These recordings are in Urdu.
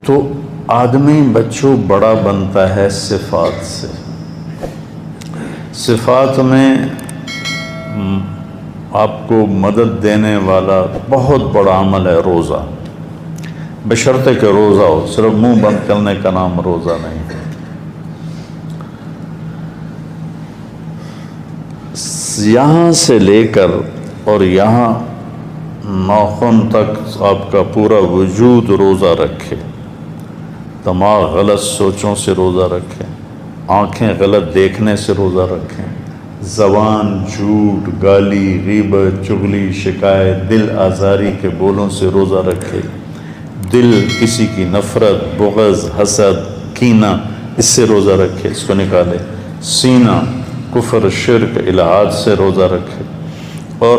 تو آدمی بچوں بڑا بنتا ہے صفات سے. صفات میں آپ کو مدد دینے والا بہت بڑا عمل ہے روزہ، بشرطے کہ روزہ ہو، صرف منہ بند کرنے کا نام روزہ نہیں. یہاں سے لے کر اور یہاں ناخن تک آپ کا پورا وجود روزہ رکھے، دماغ غلط سوچوں سے روزہ رکھے، آنکھیں غلط دیکھنے سے روزہ رکھیں، زبان جھوٹ، گالی، غیبت، چغلی، شکایت، دل آزاری کے بولوں سے روزہ رکھے، دل کسی کی نفرت، بغض، حسد، کینہ، اس سے روزہ رکھے، اس کو نکالے، سینہ کفر، شرک، الہات سے روزہ رکھے، اور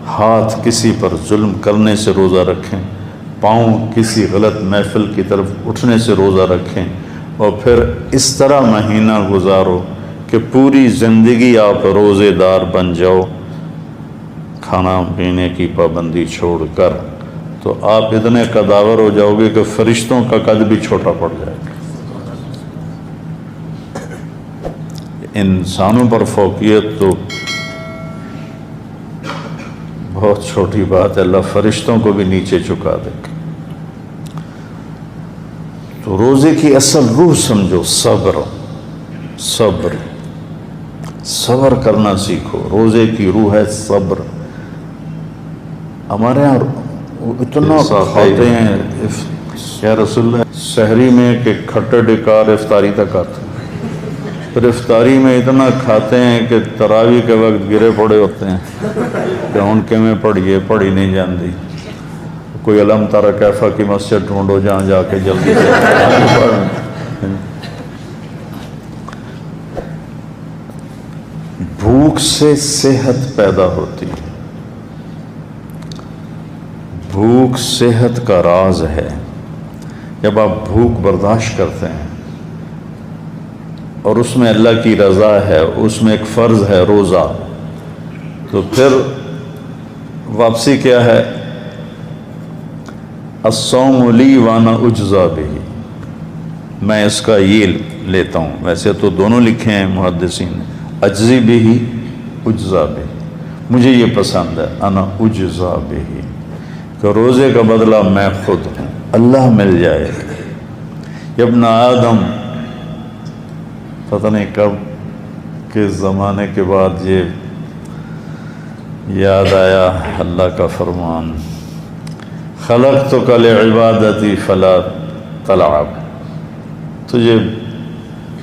ہاتھ کسی پر ظلم کرنے سے روزہ رکھیں، پاؤں کسی غلط محفل کی طرف اٹھنے سے روزہ رکھیں، اور پھر اس طرح مہینہ گزارو کہ پوری زندگی آپ روزے دار بن جاؤ، کھانا پینے کی پابندی چھوڑ کر. تو آپ اتنے قداور ہو جاؤ گے کہ فرشتوں کا قد بھی چھوٹا پڑ جائے گا. انسانوں پر فوقیت تو بہت چھوٹی بات ہے، اللہ فرشتوں کو بھی نیچے چکا دے گا. تو روزے کی اصل روح سمجھو، صبر. صبر صبر کرنا سیکھو. روزے کی روح ہے صبر. ہمارے یہاں اتنا کھاتے ہیں یا رسول اللہ سحری میں کہ کھٹے ڈکار افطاری تک آتے ہیں، پھر افطاری میں اتنا کھاتے ہیں کہ تراویح کے وقت گرے پڑے ہوتے ہیں کہ ان کے میں پڑھیے پڑھی نہیں جاندی. کوئی علم ترى کیفا کی مسجد ڈھونڈو جہاں جا کے جلدی سے. بھوک سے صحت پیدا ہوتی ہے. بھوک صحت کا راز ہے. جب آپ بھوک برداشت کرتے ہیں اور اس میں اللہ کی رضا ہے، اس میں ایک فرض ہے روزہ، تو پھر واپسی کیا ہے؟ الصوم لی وانا اجزا بہ، میں اس کا یہ لیتا ہوں. ویسے تو دونوں لکھے ہیں محدثین نے، اجزی بہ، اجزا بہ. مجھے یہ پسند ہے انا اجزا بہ، کہ روزے کا بدلہ میں خود ہوں، اللہ مل جائے. ابن آدم، پتہ نہیں کب کے زمانے کے بعد یہ یاد آیا اللہ کا فرمان، خلقتک لعبادتی فلا تلعب، تجھے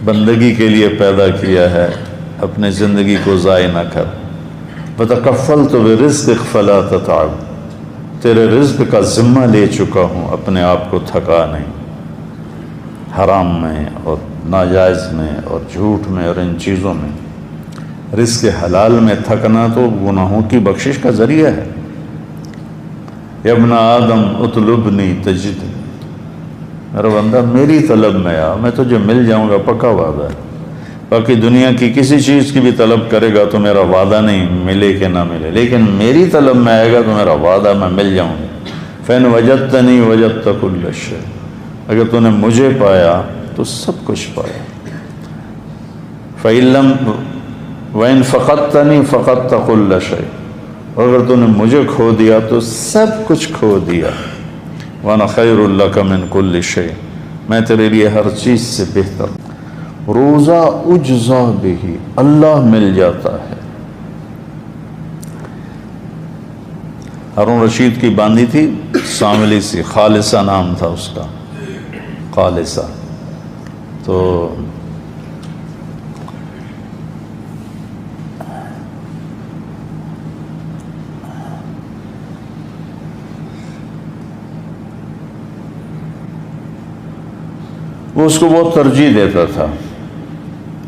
بندگی کے لیے پیدا کیا ہے، اپنے زندگی کو ضائع نہ کر. وتکفلت برزقک فلا تتعب، تیرے رزق کا ذمہ لے چکا ہوں، اپنے آپ کو تھکا نہیں. حرام میں اور ناجائز میں اور جھوٹ میں اور ان چیزوں میں. رزق حلال میں تھکنا تو گناہوں کی بخشش کا ذریعہ ہے. یا ابن آدم اطلبنی تجدنی، میرا بندہ میری طلب میں آ، میں تجھے مل جاؤں گا، پکا وعدہ ہے. باقی دنیا کی کسی چیز کی بھی طلب کرے گا تو میرا وعدہ نہیں ملے کہ نہ ملے، لیکن میری طلب میں آئے گا تو میرا وعدہ میں مل جاؤں گا. فَإِنْ وَجَدْتَنِي وَجَدْتَ كُلَّ شَيْءٍ، اگر تو نے مجھے پایا تو سب کچھ پایا. فَإِنْ لَمْ وَإِنْ فَقَدْتَنِي فَقَدْتَ كُلَّ شَيْءٍ، اگر تو نے مجھے کھو دیا تو سب کچھ کھو دیا. وَأَنَا خَيْرٌ لَكَ مِنْ كُلِّ شَيْءٍ، میں تیرے لیے ہر چیز سے بہتر. روزہ اجزا بہ، اللہ مل جاتا ہے. ہارون رشید کی باندھی تھی ساملی سی، خالصہ نام تھا اس کا، خالصہ. تو وہ اس کو بہت ترجیح دیتا تھا،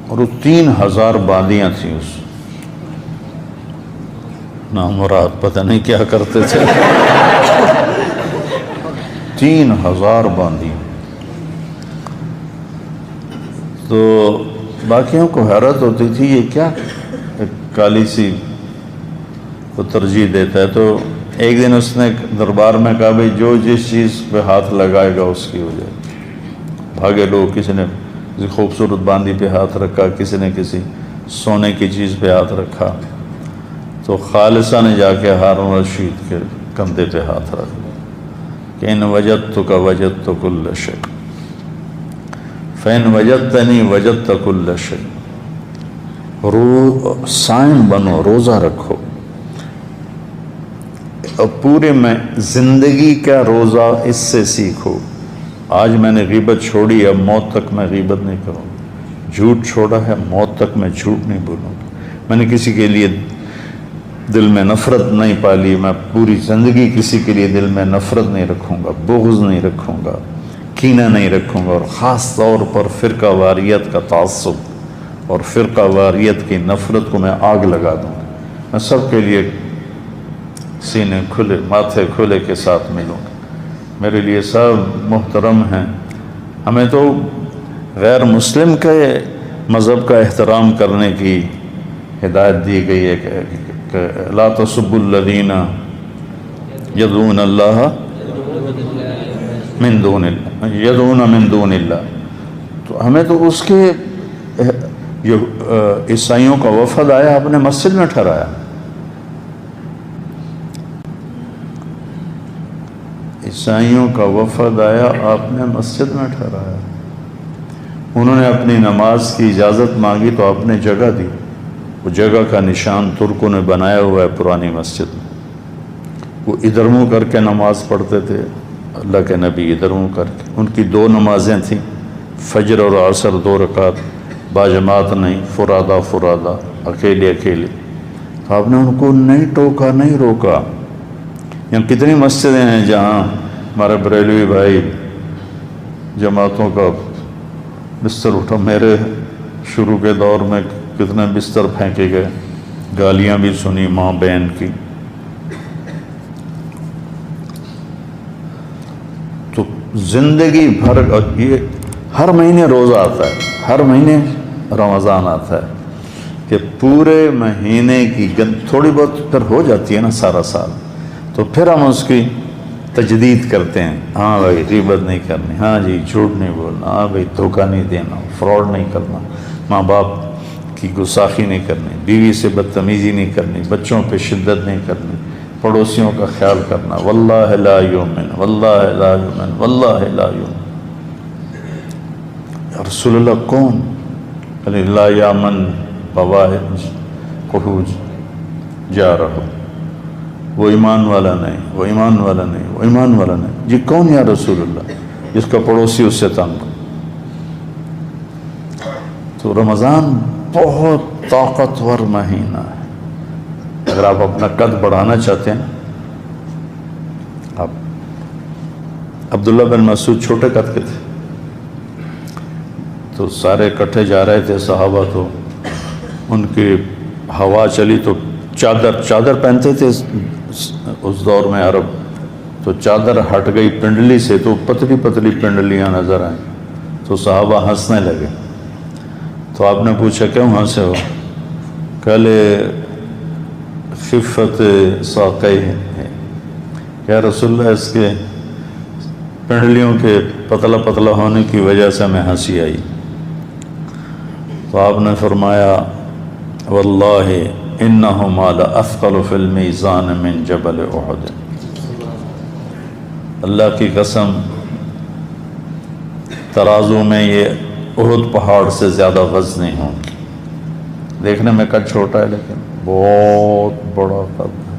اور وہ 3000 باندیاں تھیں. اس نامراد پتہ نہیں کیا کرتے تھے. 3000 باندیاں. تو باقیوں کو حیرت ہوتی تھی یہ کیا کالی سی کو ترجیح دیتا ہے. تو ایک دن اس نے دربار میں کہا بھائی جو جس چیز پہ ہاتھ لگائے گا اس کی ہو جائے گی. بھاگے لوگ، کسی نے کسی خوبصورت باندی پہ ہاتھ رکھا، کسی نے کسی سونے کی چیز پہ ہاتھ رکھا. تو خالصہ نے جا کے ہارون رشید کے کندھے پہ ہاتھ رکھ دیا کہ ان وجدتک وجدت کل شیء فإن وجدتنی وجدت کل شیء. صائم بنو، روزہ رکھو، اور پورے میں زندگی کا روزہ اس سے سیکھو. آج میں نے غیبت چھوڑی، اب موت تک میں غیبت نہیں کروں. جھوٹ چھوڑا ہے، موت تک میں جھوٹ نہیں بولوں. میں نے کسی کے لیے دل میں نفرت نہیں پالی، میں پوری زندگی کسی کے لیے دل میں نفرت نہیں رکھوں گا، بغض نہیں رکھوں گا، کینہ نہیں رکھوں گا. اور خاص طور پر فرقہ واریت کا تعصب اور فرقہ واریت کی نفرت کو میں آگ لگا دوں گا. میں سب کے لیے سینے کھلے، ماتھے کھلے کے ساتھ ملوں گا. میرے لیے سب محترم ہیں. ہمیں تو غیر مسلم کے مذہب کا احترام کرنے کی ہدایت دی گئی ہے کہ لا تسبوا الذین یدعون اللہ من دون اللہ، یدعون من دون اللہ. تو ہمیں تو اس کے جو عیسائیوں کا وفد آیا اپنے مسجد میں ٹھہرایا. عیسائیوں کا وفد آیا آپ نے مسجد میں ٹھہرایا. انہوں نے اپنی نماز کی اجازت مانگی تو آپ نے جگہ دی. وہ جگہ کا نشان ترکوں نے بنایا ہوا ہے پرانی مسجد میں. وہ ادھر منہ کر کے نماز پڑھتے تھے، اللہ کے نبی ادھر منہ کر کے. ان کی 2 نمازیں تھیں، فجر اور عصر 2 رکعت، باجماعت نہیں، فرادہ اکیلے. تو آپ نے ان کو نہیں ٹوکا، نہیں روکا. یہاں کتنی مسجدیں ہیں جہاں ہمارے بریلوی بھائی جماعتوں کا بستر اٹھا. میرے شروع کے دور میں کتنے بستر پھینکے گئے، گالیاں بھی سنی ماں بہن کی. تو زندگی بھر یہ ہر مہینے روزہ آتا ہے، ہر مہینے رمضان آتا ہے کہ پورے مہینے کی تھوڑی بہت پھر ہو جاتی ہے نا سارا سال، تو پھر ہم اس کی تجدید کرتے ہیں. ہاں بھائی غیبت نہیں کرنی، ہاں جی جھوٹ نہیں بولنا، ہاں بھائی دھوکہ نہیں دینا، فراڈ نہیں کرنا، ماں باپ کی گستاخی نہیں کرنی، بیوی سے بدتمیزی نہیں کرنی، بچوں پہ شدت نہیں کرنی، پڑوسیوں کا خیال کرنا. واللہ لا یؤمن، واللہ لا یؤمن، واللہ لا یؤمن. یا رسول اللہ کون؟ لا یامن بوائقہ جارہ، وہ ایمان والا نہیں، وہ ایمان والا نہیں، وہ ایمان والا نہیں. جی کون یا رسول اللہ؟ جس کا پڑوسی اس سے تنگ. تو رمضان بہت طاقتور مہینہ ہے. اگر آپ اپنا قد بڑھانا چاہتے ہیں، آپ عبداللہ بن مسعود چھوٹے قد کے تھے، تو سارے اکٹھے جا رہے تھے صحابہ. تو ان کی ہوا چلی تو چادر پہنتے تھے اس دور میں عرب، تو چادر ہٹ گئی پنڈلی سے تو پتلی پتلی پنڈلیاں نظر آئیں. تو صحابہ ہنسنے لگے. تو آپ نے پوچھا کیوں ہنسے ہو؟ کہلے خفت ساقی ہے. کیا رسول اللہ اس کے پنڈلیوں کے پتلا پتلا ہونے کی وجہ سے میں ہنسی آئی. تو آپ نے فرمایا واللہ انہما لاثقل فی المیزان من جبل احد. اللہ کی قسم ترازو میں یہ احد پہاڑ سے زیادہ وزنی ہوں گی. دیکھنے میں قد چھوٹا ہے لیکن بہت بڑا قد ہے.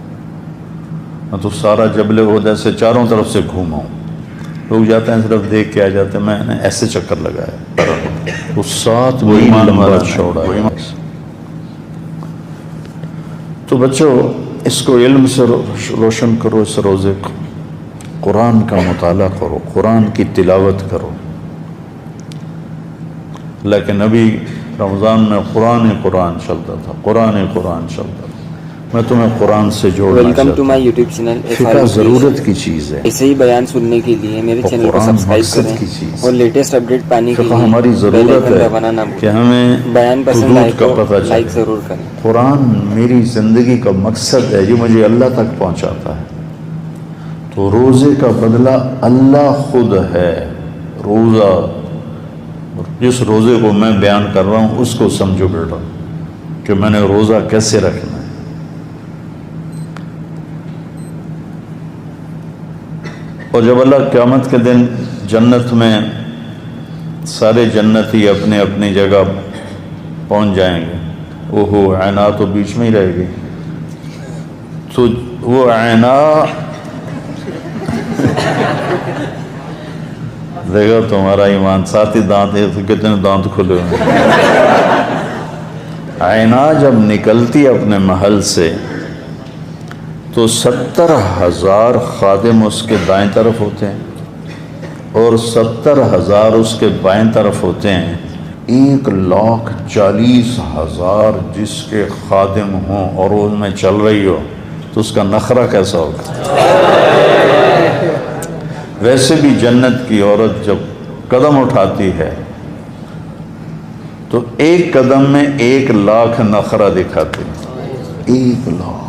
میں تو سارا جبل احد ایسے چاروں طرف سے گھوما ہوں. لوگ جاتے ہیں صرف دیکھ کے آ جاتے ہیں، میں نے ایسے چکر لگایا. وہ 7 میل لمبا چوڑا ہے. تو بچوں اس کو علم سے روشن کرو. اس روزے کو قرآن کا مطالعہ کرو، قرآن کی تلاوت کرو. لیکن نبی رمضان میں قرآن چلتا تھا، قرآن چلتا تھا. میں تمہیں قرآن سے جوڑنا ویلکم چاہتا ٹو مائی یوٹیوب چینل. فقہ ضرورت کی چیز ہے. ایسے ہی بیان سننے کے لیے میرے چینل کو قرآن سبسکرائب مقصد کریں کی چیز. اور لیٹسٹ اپڈیٹ پانے کے فقہ لیے ہماری بیل ضرورت آئیکن ہے دبانا نہ کہ بھولیں. ہمیں بیان پسند آئے حدود کا تو پتہ لائک چلے. ضرور کریں. قرآن میری زندگی کا مقصد ہے، یہ مجھے اللہ تک پہنچاتا ہے. تو روزے کا بدلہ اللہ خود ہے. روزہ، جس روزے کو میں بیان کر رہا ہوں اس کو سمجھو بیٹا کہ میں نے روزہ کیسے رکھنا ہے. اور جب اللہ قیامت کے دن جنت میں سارے جنتی اپنے اپنی جگہ پہنچ جائیں گے، اوہو عینا تو بیچ میں ہی رہے گی. تو وہ عینا دیکھو تمہارا ایمان، ساتھ ہی دانت ہے تو کتنے دانت کھلے ہوئے. عینا جب نکلتی اپنے محل سے تو 70,000 خادم اس کے دائیں طرف ہوتے ہیں اور 70,000 اس کے بائیں طرف ہوتے ہیں. 1,40,000 جس کے خادم ہوں اور ان میں چل رہی ہو تو اس کا نخرہ کیسا ہوگا. ویسے بھی جنت کی عورت جب قدم اٹھاتی ہے تو ایک قدم میں 1,00,000 نخرہ دکھاتی ہے. 1,00,000.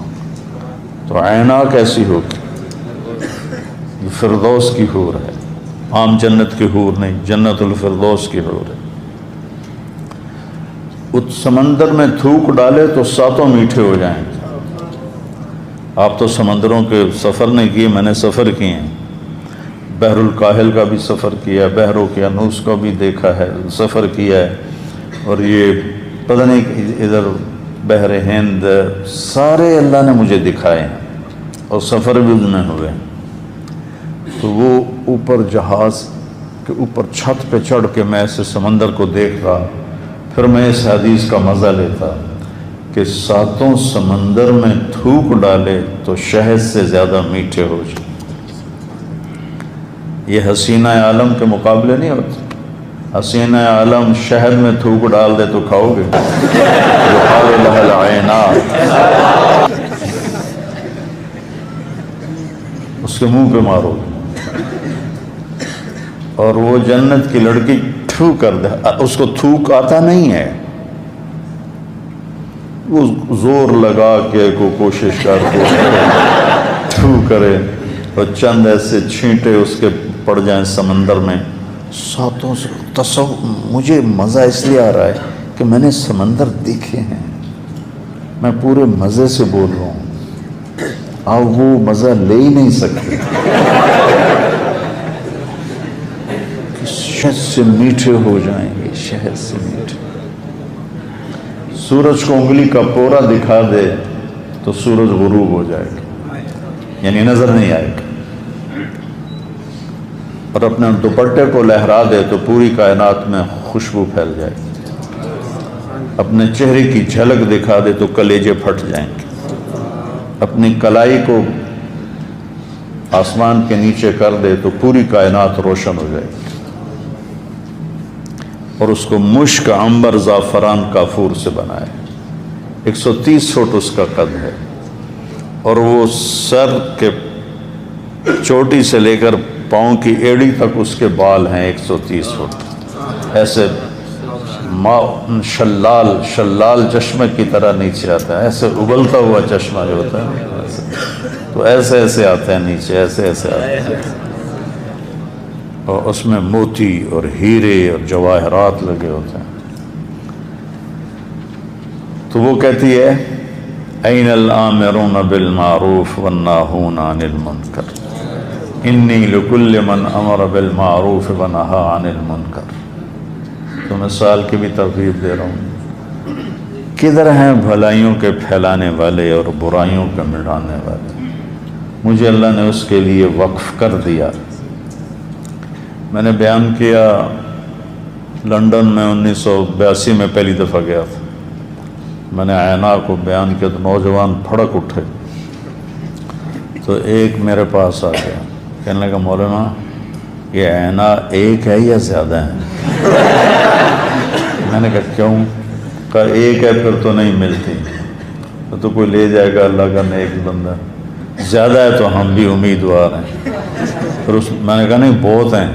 تو عینا کیسی ہوگی؟ فردوس کی حور ہے، عام جنت کی حور نہیں، جنت الفردوس کی حور ہے. اس سمندر میں تھوک ڈالے تو 7 میٹھے ہو جائیں گے. آپ تو سمندروں کے سفر نہیں کیے، میں نے سفر کیے ہیں. بحر الکاہل کا بھی سفر کیا ہے، بحر اوقیانوس کا بھی دیکھا ہے، سفر کیا ہے. اور یہ پتہ نہیں ادھر بحر ہند، سارے اللہ نے مجھے دکھائے ہیں اور سفر بھی اس میں ہوئے. تو وہ اوپر جہاز کے اوپر چھت پہ چڑھ کے میں ایسے سمندر کو دیکھ رہا، پھر میں اس حدیث کا مزہ لیتا کہ 7 سمندر میں تھوک ڈالے تو شہد سے زیادہ میٹھے ہو جائے. یہ حسینہ عالم کے مقابلے نہیں ہوتے. حسینہ عالم شہد میں تھوک ڈال دے تو کھاؤ گے؟ یقال لها العینات، اس کے منہ پہ مارو گے. اور وہ جنت کی لڑکی تھو کر دے، اس کو تھوک آتا نہیں ہے، وہ زور لگا کے کو کوشش کر کے تھو کرے اور چند ایسے چھینٹے اس کے پڑ جائیں سمندر میں. 7 سے مجھے مزہ اس لیے آ رہا ہے کہ میں نے سمندر دیکھے ہیں، میں پورے مزے سے بول رہا ہوں. آپ وہ مزہ لے ہی نہیں سکتے. شہد سے میٹھے ہو جائیں گے، شہد سے میٹھے. سورج کو انگلی کا پورا دکھا دے تو سورج غروب ہو جائے گا، یعنی نظر نہیں آئے گا. اور اپنے دوپٹے کو لہرا دے تو پوری کائنات میں خوشبو پھیل جائے گی. اپنے چہرے کی جھلک دکھا دے تو کلیجے پھٹ جائیں گے. اپنی کلائی کو آسمان کے نیچے کر دے تو پوری کائنات روشن ہو جائے گی. اور اس کو مشک، عنبر، زعفران، کافور سے بنائے. 130 فٹ اس کا قد ہے اور وہ سر کے چوٹی سے لے کر پاؤں کی ایڑی تک اس کے بال ہیں 130 فٹ. ایسے شلال چشمے کی طرح نیچے آتا ہے، ایسے ابلتا ہوا چشمہ جو ہوتا ہے تو ایسے ایسے آتے ہیں نیچے، ایسے ایسے آتے ہیں. اور اس میں موتی اور ہیرے اور جواہرات لگے ہوتے ہیں. تو وہ کہتی ہے این الآمرون بالمعروف والناہون عن المنکر انی لکل من امر بالمعروف ونہا عن المنکر. تو مثال کی بھی ترغیب دے رہا ہوں. کدھر ہیں بھلائیوں کے پھیلانے والے اور برائیوں کے مٹانے والے؟ مجھے اللہ نے اس کے لیے وقف کر دیا. میں نے بیان کیا لنڈن میں 1982 میں پہلی دفعہ گیا تھا. میں نے عینا کو بیان کیا تو نوجوان پھڑک اٹھے. تو ایک میرے پاس آ گیا، کہنے لگا مولانا یہ عینا ایک ہے یا زیادہ ہے؟ میں نے کہا کیوں؟ کہا ایک ہے پھر تو نہیں ملتی، تو کوئی لے جائے گا اللہ کا نیک بندہ. زیادہ ہے تو ہم بھی امیدوار ہیں. پھر میں نے کہا نہیں بہت ہیں.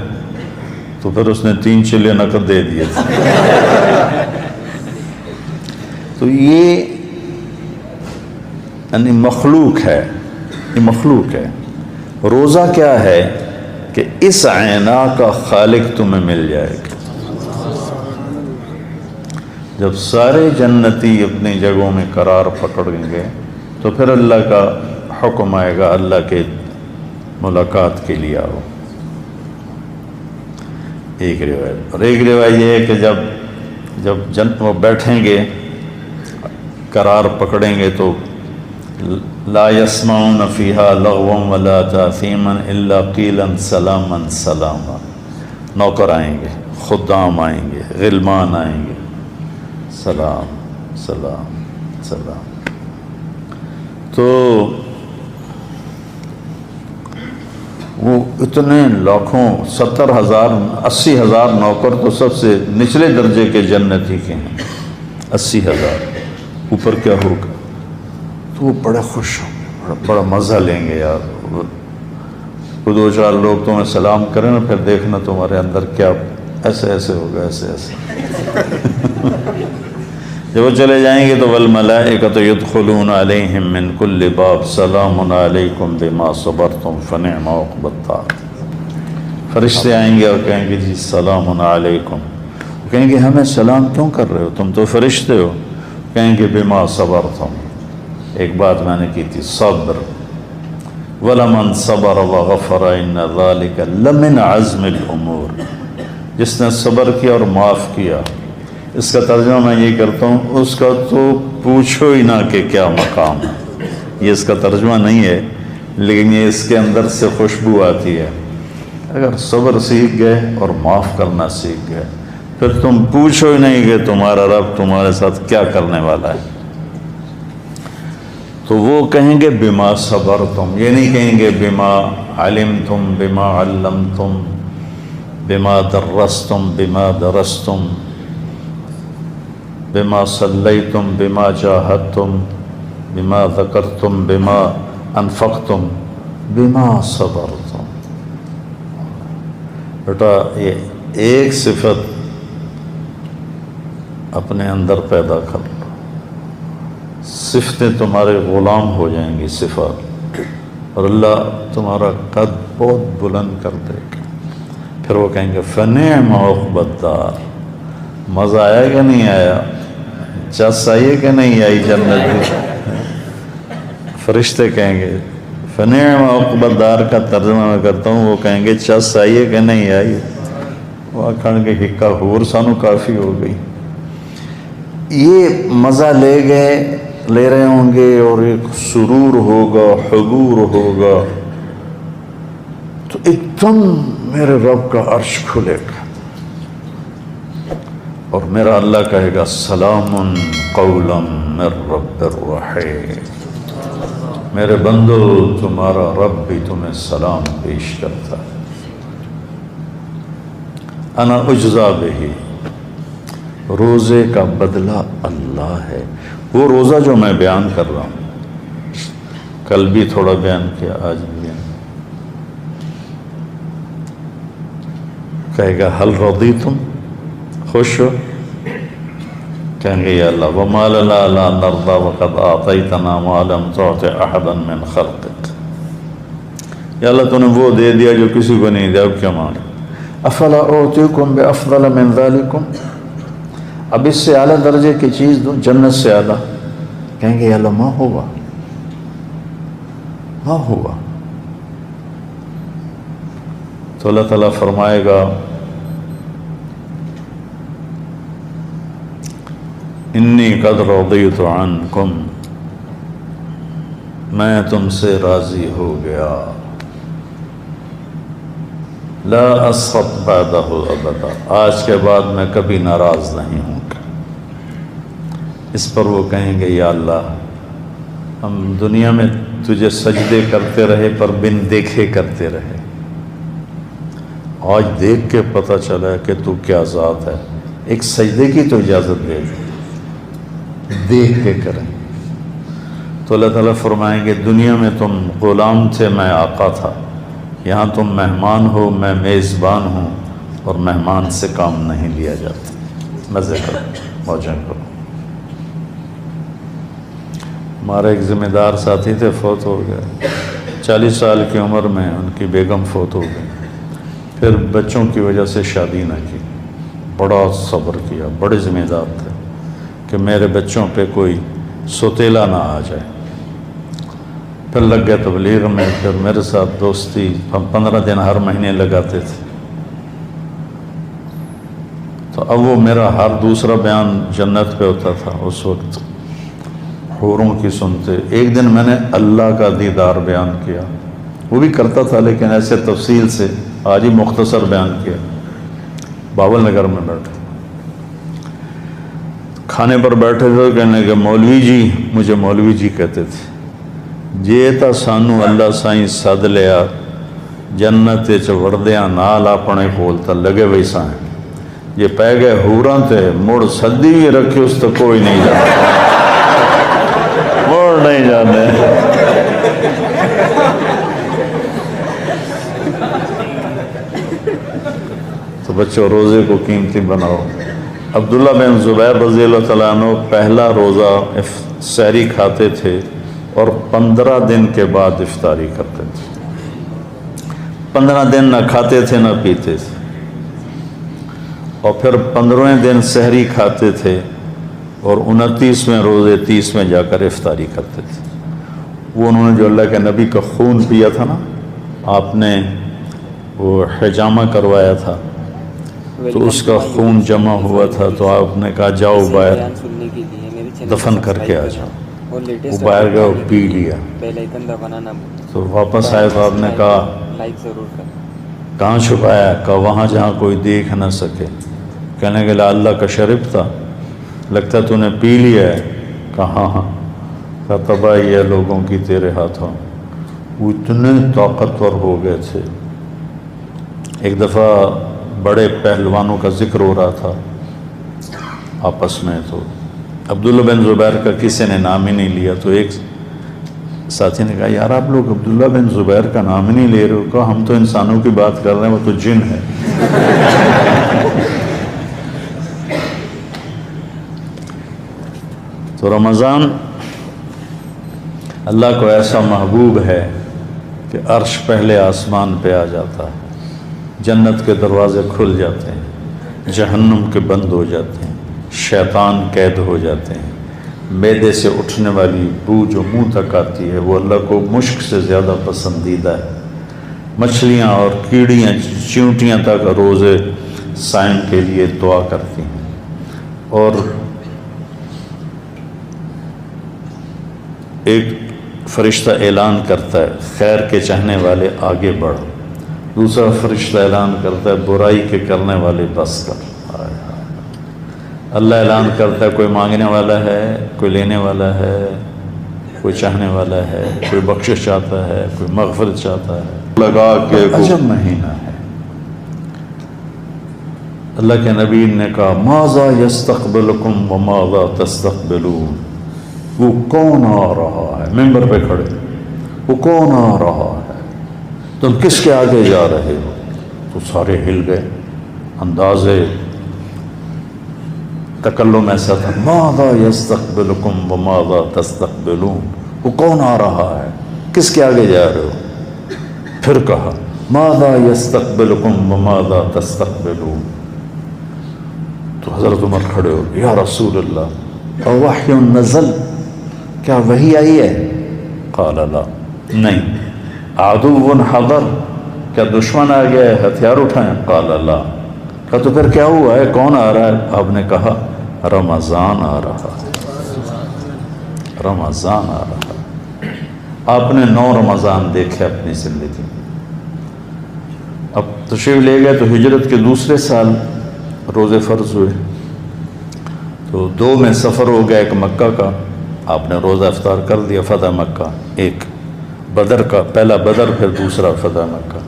تو پھر اس نے 3 چلے نقد دے دیے. تو یہ یعنی مخلوق ہے، یہ مخلوق ہے. روزہ کیا ہے کہ اس عینا کا خالق تمہیں مل جائے گا۔ جب سارے جنتی اپنی جگہوں میں قرار پکڑیں گے تو پھر اللہ کا حکم آئے گا، اللہ کے ملاقات کے لیے آؤ۔ ایک روایت، اور ایک روایت یہ ہے کہ جب وہ بیٹھیں گے قرار پکڑیں گے تو لا يسمعون فيها لغوا ولا تاثیما الا قیلا سلاما سلاما، نوکر آئیں گے، خدام آئیں گے، غلمان آئیں گے، سلام سلام سلام۔ تو وہ اتنے لاکھوں 70,000 80,000 نوکر تو سب سے نچلے درجے کے جنتی کے ہیں، 80,000، اوپر کیا ہوگا؟ تو وہ بڑے خوش ہوں، بڑا مزہ لیں گے یار۔ وہ 2-4 لوگ تمہیں سلام کریں نا، پھر دیکھنا تمہارے اندر کیا ایسے ایسے ہوگا، ایسے ایسے۔ جب وہ چلے جائیں گے تو والملائکۃ یدخلون علیہم من کل باب سلام علیکم بما صبرتم فنعم عقبی الدار۔ فرشتے آئیں گے اور کہیں گے جی سلام علیکم، وہ کہیں گے ہمیں سلام کیوں کر رہے ہو، تم تو فرشتے ہو۔ کہیں گے بما صبرتم، ایک بات میں نے کی تھی، صبر، وَلَمَنْ صَبَرَ وَغَفَرَ إِنَّ ذَلِكَ لَمِنْ عَزْمِ الْأُمُورِ، جس نے صبر کیا اور معاف کیا، اس کا ترجمہ میں یہ کرتا ہوں، اس کا تو پوچھو ہی نہ کہ کیا مقام ہے۔ یہ اس کا ترجمہ نہیں ہے، لیکن یہ اس کے اندر سے خوشبو آتی ہے۔ اگر صبر سیکھ گئے اور معاف کرنا سیکھ گئے، پھر تم پوچھو ہی نہیں کہ تمہارا رب تمہارے ساتھ کیا کرنے والا ہے۔ تو وہ کہیں گے بما صبرتم، یہ نہیں کہیں گے بما علمتم، بما علمتم، بما درستم، بما درستم، بما صلیتم، بما جاہدتم، بما ذکرتم، بما انفقتم، بما صبرتم۔ بیٹا یہ ایک صفت اپنے اندر پیدا کر لو، صفتیں تمہارے غلام ہو جائیں گی صفات، اور اللہ تمہارا قد بہت بلند کر دے گا۔ پھر وہ کہیں گے فنعم عقبی الدار، مزہ آیا کہ نہیں آیا، چس آئی کہ نہیں آئی جنت میں؟ فرشتے کہیں گے فنعم عقبی الدار کا ترجمہ میں کرتا ہوں، وہ کہیں گے چس آئی کہ نہیں آئی، وہ کہیں گے ہکا ہور سانو کافی ہو گئی۔ یہ مزہ لے رہے ہوں گے اور ایک سرور ہوگا، حضور ہوگا، تو ایک دم میرے رب کا عرش کھلے گا اور میرا اللہ کہے گا سلام قولا من رب الرحیم، میرے بندو تمہارا رب بھی تمہیں سلام پیش کرتا ہے۔ انا اجزا بہی، روزے کا بدلہ اللہ ہے۔ وہ روزہ جو میں بیان کر رہا ہوں، کل بھی تھوڑا بیان کیا، آج بھی بیان، کہے گا حل رضیتم، خوش ہو؟ کہیں گے یا اللہ وما لنا لا نرضى وقد اعطيتنا ما لم تعط احدا من خلقك، یا اللہ تو نے وہ دے دیا جو کسی کو نہیں دیا، اب کیا مانگے؟ افلا اعطيكم بافضل من ذلكم، اب اس سے اعلیٰ درجے کی چیز دوں، جنت سے اعلیٰ؟ کہیں گے یا اللہ ما ہوا ما ہوا، تو اللہ تعالیٰ فرمائے گا انی قد رضیت عنکم، میں تم سے راضی ہو گیا، لا اسخط بعدہ ابدا، آج کے بعد میں کبھی ناراض نہیں ہوں گا۔ اس پر وہ کہیں گے یا اللہ ہم دنیا میں تجھے سجدے کرتے رہے پر بن دیکھے کرتے رہے، آج دیکھ کے پتہ چلا کہ تو کیا ذات ہے، ایک سجدے کی تو اجازت دے دے، دیکھ کے کریں۔ تو اللہ تعالیٰ فرمائیں گے دنیا میں تم غلام تھے، میں آقا تھا، یہاں تم مہمان ہو، میں میزبان ہوں، اور مہمان سے کام نہیں لیا جاتا، مزے کرو، موجیں کرو۔ ہمارے ایک ذمہ دار ساتھی تھے، فوت ہو گئے، 40 سال کی عمر میں ان کی بیگم فوت ہو گئی، پھر بچوں کی وجہ سے شادی نہ کی، بڑا صبر کیا، بڑے ذمہ دار تھے کہ میرے بچوں پہ کوئی سوتیلا نہ آ جائے۔ پھر لگ گئے تبلیغ میں، پھر میرے ساتھ دوستی، ہم 15 دن ہر مہینے لگاتے تھے۔ تو اب وہ میرا ہر دوسرا بیان جنت پہ ہوتا تھا، اس وقت حوروں کی سنتے۔ ایک دن میں نے اللہ کا دیدار بیان کیا، وہ بھی کرتا تھا لیکن ایسے تفصیل سے، آج ہی مختصر بیان کیا۔ باول نگر میں بیٹھے، کھانے پر بیٹھے تھے، کہنے کہ مولوی جی، مجھے مولوی جی کہتے تھے، جے تا سانو اللہ سائیں سد لیا جنت چ وڑدیاں نال اپنے کول تا لگے ویسا ہیں، جے پہ گئے حوراں تے مڑ سدی بھی رکھے اس تو کوئی نہیں جاتا، مڑ نہیں جانے۔ تو بچوں روزے کو قیمتی بناؤ۔ عبداللہ بن زبیر رضی اللہ تعالیٰ عنہ پہلا روزہ سحری کھاتے تھے اور 15 دن کے بعد افطاری کرتے تھے۔ 15 دن نہ کھاتے تھے نہ پیتے تھے، اور پھر 15ویں دن سحری کھاتے تھے اور 29ویں روزے 30ویں جا کر افطاری کرتے تھے۔ وہ انہوں نے جو اللہ کے نبی کا خون پیا تھا نا، آپ نے وہ حجامہ کروایا تھا تو اس کا خون جمع ہوا تھا، تو آپ نے کہا جاؤ باہر دفن کر کے آ جاؤ۔ وہ باہر گیا، وہ پی لیا، تو واپس آئے تو آپ نے کہا کہاں چھپایا؟ کہا وہاں جہاں کوئی دیکھ نہ سکے۔ کہنے کے لئے اللہ کا شرب تھا، لگتا تو نے پی لیا ہے؟ کہا ہاں ہاں۔ کہا تباہی ہے لوگوں کی تیرے ہاتھوں۔ وہ اتنے طاقتور ہو گئے تھے۔ ایک دفعہ بڑے پہلوانوں کا ذکر ہو رہا تھا آپس میں، تو عبداللہ بن زبیر کا کسی نے نام ہی نہیں لیا، تو ایک ساتھی نے کہا یار آپ لوگ عبداللہ بن زبیر کا نام ہی نہیں لے رہے ہو۔ کہا ہم تو انسانوں کی بات کر رہے ہیں، وہ تو جن ہے۔ تو رمضان اللہ کو ایسا محبوب ہے کہ عرش پہلے آسمان پہ آ جاتا ہے، جنت کے دروازے کھل جاتے ہیں، جہنم کے بند ہو جاتے ہیں، شیطان قید ہو جاتے ہیں، معدے سے اٹھنے والی بو جو منہ تک آتی ہے وہ اللہ کو مشک سے زیادہ پسندیدہ ہے۔ مچھلیاں اور کیڑیاں چیونٹیاں تک روزے صائم کے لیے دعا کرتی ہیں، اور ایک فرشتہ اعلان کرتا ہے خیر کے چاہنے والے آگے بڑھ، دوسرا فرشتہ اعلان کرتا ہے برائی کے کرنے والے بس کر۔ اللہ اعلان کرتا ہے کوئی مانگنے والا ہے، کوئی لینے والا ہے، کوئی چاہنے والا ہے، کوئی بخشش چاہتا ہے، کوئی مغفرت چاہتا ہے۔ لگا کے عجب مہینہ ہے۔ اللہ کے نبی نے کہا ماذا یستقبلکم وماذا تستقبلون، وہ کون آ رہا ہے؟ ممبر پہ کھڑے، وہ کون آ رہا ہے؟ تم کس کے آگے جا رہے ہو؟ تو سارے ہل گئے۔ اندازے تکلم ایسا تھا ماذا یستقبلکم وماذا تستقبلون، وہ کون آ رہا ہے، کس کے آگے جا رہے ہو؟ پھر کہا ماذا یستقبلکم وماذا تستقبلون۔ تو حضرت عمر کھڑے ہو یا رسول اللہ اوحی نزل، کیا وحی آئی ہے؟ قال لا، نہیں۔ عدو حضر، کیا دشمن آ گیا ہے ہتھیار اٹھائیں؟ قال لا۔ کہا تو پھر کیا ہوا ہے، کون آ رہا ہے؟ آپ نے کہا رمضان آ رہا ہے، رمضان آ رہا ہے۔ آپ نے 9 رمضان دیکھے اپنی زندگی میں۔ اب تشریف لے گئے تو ہجرت کے دوسرے سال روزے فرض ہوئے، تو 2 میں سفر ہو گیا، ایک مکہ کا، آپ نے روزہ افطار کر دیا فتح مکہ، ایک بدر کا، پہلا بدر پھر دوسرا فتح مکہ۔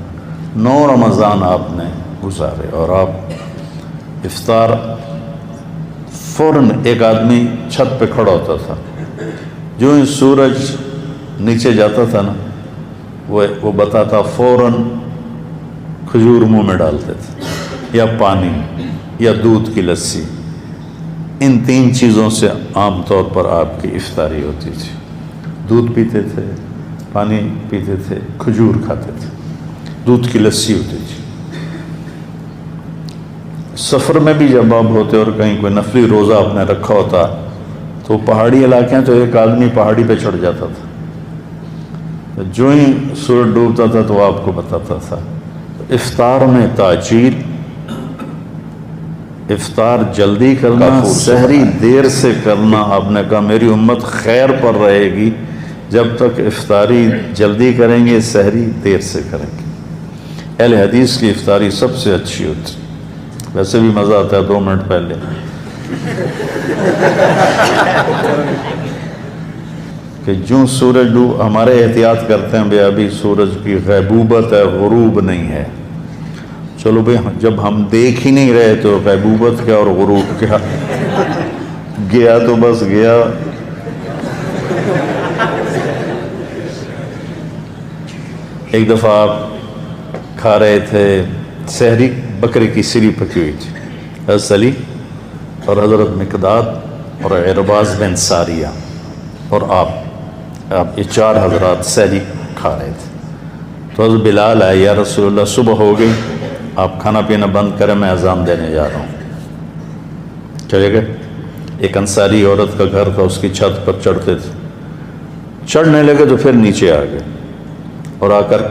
9 رمضان آپ نے گزارے، اور آپ افطار فوراً، ایک آدمی چھت پہ کھڑا ہوتا تھا، جو ہی سورج نیچے جاتا تھا نا وہ بتاتا، فوراً کھجور منہ میں ڈالتے تھے، یا پانی یا دودھ کی لسی، ان 3 چیزوں سے عام طور پر آپ کی افطاری ہوتی تھی۔ دودھ پیتے تھے، پانی پیتے تھے، کھجور کھاتے تھے، دودھ کی لسی ہوتی تھی۔ سفر میں بھی جب آپ ہوتے اور کہیں کوئی نفلی روزہ آپ نے رکھا ہوتا تو پہاڑی علاقے ہیں تو ایک آدمی پہاڑی پہ چڑھ جاتا تھا، جو ہی سورج ڈوبتا تھا تو آپ کو بتاتا تھا۔ افطار میں تاجیل، افطار جلدی کرنا، سحری دیر سے کرنا۔ آپ نے کہا میری امت خیر پر رہے گی جب تک افطاری جلدی کریں گے، سحری دیر سے کریں گے۔ اہل حدیث کی افطاری سب سے اچھی ہوتی، ویسے بھی مزہ آتا ہے 2 منٹ پہلے کہ جو سورج ڈوب، ہمارے احتیاط کرتے ہیں بھئی ابھی سورج کی غیبوبت ہے، غروب نہیں ہے۔ چلو بھئی جب ہم دیکھ ہی نہیں رہے تو غیبوبت کیا اور غروب کیا، گیا تو بس گیا۔ ایک دفعہ آپ کھا رہے تھے سحری، بکرے کی سری پکی ہوئی تھی، حضرت علی اور حضرت مقداد اور عرباض بن ساریہ اور آپ یہ 4 حضرات سحری کھا رہے تھے۔ تو حضرت بلال آئے، یا رسول اللہ صبح ہو گئی، آپ کھانا پینا بند کریں، میں اذان دینے جا رہا ہوں۔ چلے گئے۔ ایک انصاری عورت کا گھر تھا، اس کی چھت پر چڑھتے تھے، چڑھنے لگے تو پھر نیچے آ گئے اور آ کر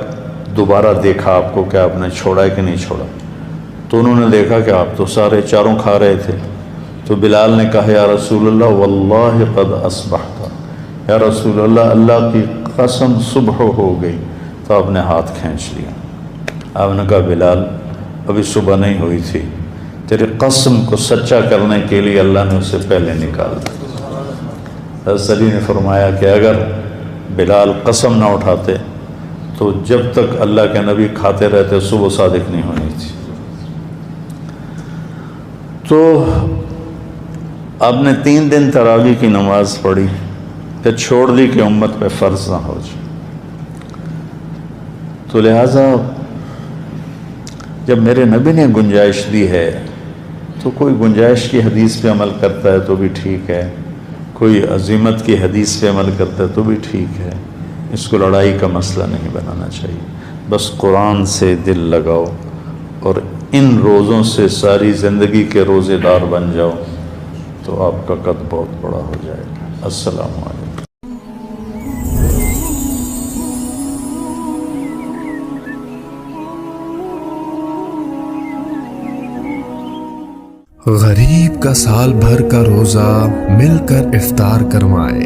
دوبارہ دیکھا آپ کو کہ آپ نے چھوڑا ہے کہ نہیں چھوڑا۔ تو انہوں نے دیکھا کہ آپ تو سارے 4 کھا رہے تھے۔ تو بلال نے کہا یا رسول اللہ واللہ قد اصبحت، یا رسول اللہ اللہ کی قسم صبح ہو گئی۔ تو آپ نے ہاتھ کھینچ لیا۔ آپ نے کہا بلال ابھی صبح نہیں ہوئی تھی، تیرے قسم کو سچا کرنے کے لیے اللہ نے اسے پہلے نکال دیا۔ حضرت علی نے فرمایا کہ اگر بلال قسم نہ اٹھاتے تو جب تک اللہ کے نبی کھاتے رہتے صبح صادق نہیں ہونی تھی۔ تو آپ نے 3 دن تراویح کی نماز پڑھی، پھر چھوڑ دی کہ امت پہ فرض نہ ہو جائے۔ تو لہٰذا جب میرے نبی نے گنجائش دی ہے تو کوئی گنجائش کی حدیث پہ عمل کرتا ہے تو بھی ٹھیک ہے، کوئی عزیمت کی حدیث پہ عمل کرتا ہے تو بھی ٹھیک ہے، اس کو لڑائی کا مسئلہ نہیں بنانا چاہیے۔ بس قرآن سے دل لگاؤ اور ان روزوں سے ساری زندگی کے روزے دار بن جاؤ تو آپ کا قد بہت بڑا ہو جائے گا۔ السلام علیکم۔ غریب کا سال بھر کا روزہ مل کر افطار کروائے،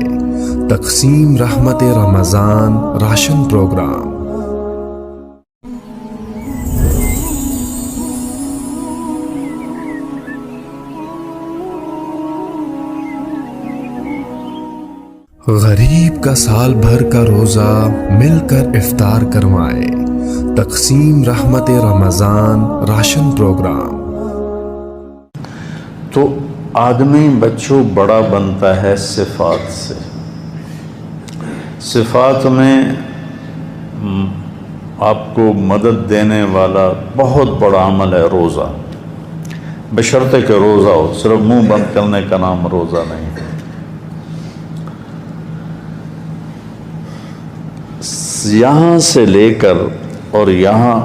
تقسیم رحمت رمضان راشن پروگرام۔ غریب کا سال بھر کا روزہ مل کر افطار کروائے، تقسیم رحمت رمضان راشن پروگرام۔ تو آدمی بچوں بڑا بنتا ہے صفات سے۔ صفات میں آپ کو مدد دینے والا بہت بڑا عمل ہے روزہ، بشرطے کہ روزہ ہو، صرف منہ بند کرنے کا نام روزہ نہیں ہے۔ یہاں سے لے کر اور یہاں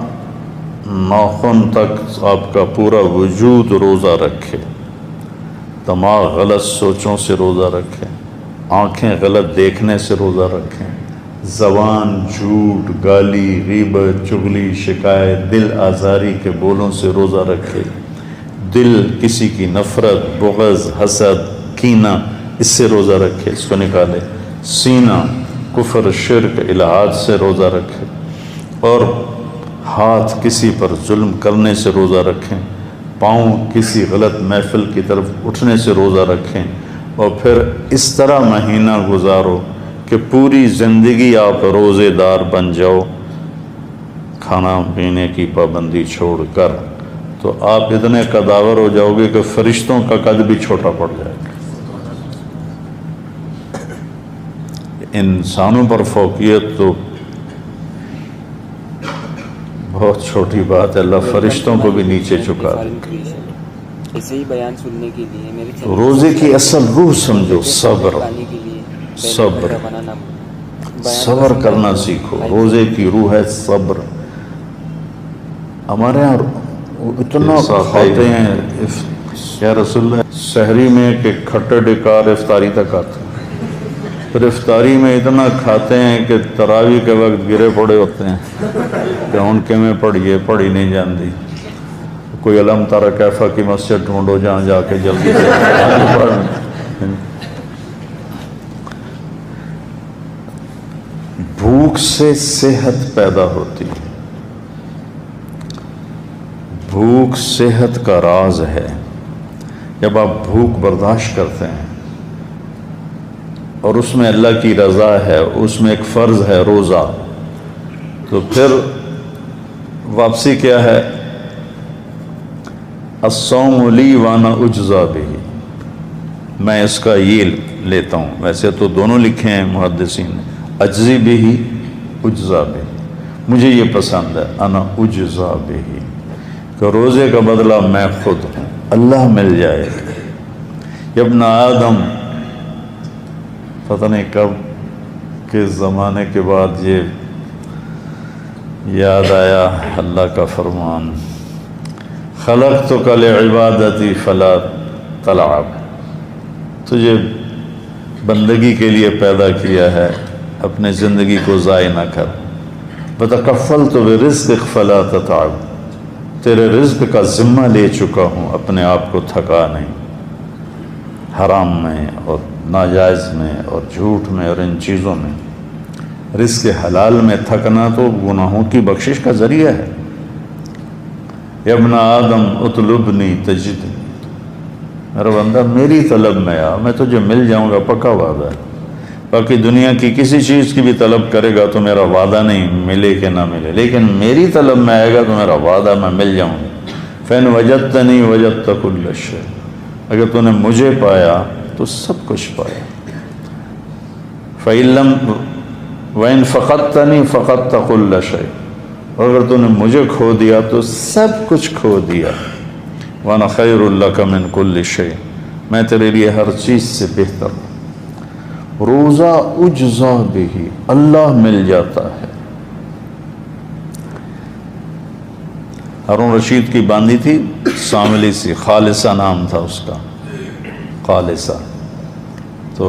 ناخن تک آپ کا پورا وجود روزہ رکھے، دماغ غلط سوچوں سے روزہ رکھے، آنکھیں غلط دیکھنے سے روزہ رکھیں، زبان جھوٹ، گالی، غیبت، چغلی، شکایت، دل آزاری کے بولوں سے روزہ رکھے، دل کسی کی نفرت، بغض، حسد، کینہ، اس سے روزہ رکھے، اس کو نکالے، سینہ کفر، شرک، الہات سے روزہ رکھے، اور ہاتھ کسی پر ظلم کرنے سے روزہ رکھیں، پاؤں کسی غلط محفل کی طرف اٹھنے سے روزہ رکھیں، اور پھر اس طرح مہینہ گزارو کہ پوری زندگی آپ روزے دار بن جاؤ، کھانا پینے کی پابندی چھوڑ کر، تو آپ اتنے قداور ہو جاؤ گے کہ فرشتوں کا قد بھی چھوٹا پڑ جائے گا۔ انسانوں پر فوقیت تو بہت چھوٹی بات ہے، اللہ فرشتوں کو بھی نیچے چکا دے۔ ایسے ہی بیان سننے کے لیے میرے روزے کی اصل روح سمجھو، صبر، پانی کے لیے صبر۔ صبر کرنا سیکھو. روزے کی روح ہے صبر. ہمارے یہاں اتنا کھاتے ہیں یا رسول اللہ سحری میں کہ کھٹے ڈکار افطاری تک آتے ہیں. پھر افطاری میں اتنا کھاتے ہیں کہ تراویح کے وقت گرے پڑے ہوتے ہیں کہ ان کے میں پڑھی نہیں جاندی. کوئی علم تارا کیفا کی مسجد ڈھونڈو جہاں جا کے جلدی سے. بھوک سے صحت پیدا ہوتی ہے. بھوک صحت کا راز ہے. جب آپ بھوک برداشت کرتے ہیں اور اس میں اللہ کی رضا ہے, اس میں ایک فرض ہے روزہ, تو پھر واپسی کیا ہے؟ الصوم لی وانا اجزا بہ, میں اس کا یہ لیتا ہوں. ویسے تو دونوں لکھے ہیں محدثین نے, اجزی بہ اجزا بہ, مجھے یہ پسند ہے انا اجزا بہ, کہ روزے کا بدلہ میں خود ہوں, اللہ مل جائے. ابن آدم, پتہ نہیں کب کے زمانے کے بعد یہ یاد آیا اللہ کا فرمان, خلقتک لعبادتی فلا تلعب, تجھے بندگی کے لیے پیدا کیا ہے, اپنے زندگی کو ضائع نہ کر. وتکفلت برزقک فلا تتعب, تیرے رزق کا ذمہ لے چکا ہوں, اپنے آپ کو تھکا نہیں. حرام میں اور ناجائز میں اور جھوٹ میں اور ان چیزوں میں. رزق حلال میں تھکنا تو گناہوں کی بخشش کا ذریعہ ہے. یا ابن آدم اطلبنی تجدنی, میرا بندہ میری طلب میں آ, میں تجھے مل جاؤں گا, پکا وعدہ ہے. باقی دنیا کی کسی چیز کی بھی طلب کرے گا تو میرا وعدہ نہیں ملے کہ نہ ملے, لیکن میری طلب میں آئے گا تو میرا وعدہ میں مل جاؤں گا. فَإِنْ وَجَدْتَنِي وَجَدْتَ كُلَّ شَيْءٍ, اگر تو نے مجھے پایا تو سب کچھ پایا. فَإِنْ لَمْ وَإِنْ فَقَدْتَنِي فَقَدْتَ كُلَّ شَيْءٍ, اگر تو نے مجھے کھو دیا تو سب کچھ کھو دیا. وَأَنَا خَيْرٌ لَكَ مِنْ كُلِّ شَيْءٍ, میں تیرے لیے ہر چیز سے بہتر ہوں. روزہ اجزا بہ, اللہ مل جاتا ہے. ہارون رشید کی باندھی تھی ساملی سی, خالصہ نام تھا اس کا, خالصہ. تو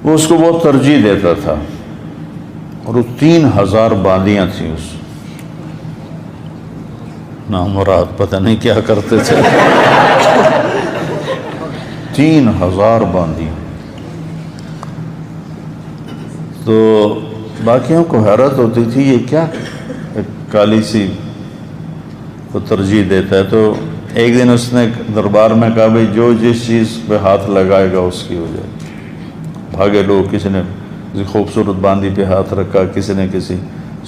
وہ اس کو بہت ترجیح دیتا تھا, اور وہ 3000 باندیاں تھیں اس نامراد, پتہ نہیں کیا کرتے تھے. 3000 باندیاں. تو باقیوں کو حیرت ہوتی تھی یہ کیا کالی سی کو ترجیح دیتا ہے. تو ایک دن اس نے دربار میں کہا بھائی جو جس چیز پہ ہاتھ لگائے گا اس کی ہو جائے. بھاگے لوگ, کسی نے کسی خوبصورت باندی پہ ہاتھ رکھا, کسی نے کسی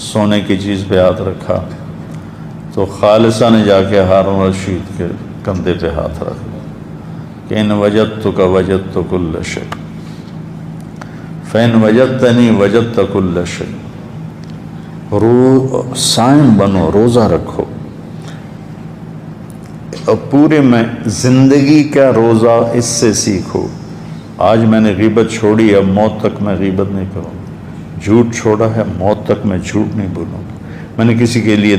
سونے کی چیز پہ ہاتھ رکھا. تو خالصہ نے جا کے ہارون رشید کے کندھے پہ ہاتھ رکھ لیا کہ ان وجدتک وجدت کل شیء, فإن وجدتنی وجدت کل شیء. صائم بنو, روزہ رکھو, اور پورے میں زندگی کا روزہ اس سے سیکھو. آج میں نے غیبت چھوڑی, اب موت تک میں غیبت نہیں کروں. جھوٹ چھوڑا ہے, موت تک میں جھوٹ نہیں بولوں. میں نے کسی کے لیے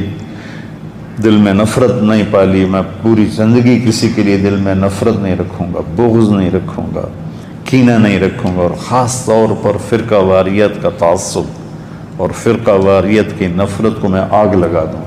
دل میں نفرت نہیں پالی, میں پوری زندگی کسی کے لیے دل میں نفرت نہیں رکھوں گا, بغض نہیں رکھوں گا, کینہ نہیں رکھوں گا. اور خاص طور پر فرقہ واریت کا تعصب اور فرقہ واریت کی نفرت کو میں آگ لگا دوں.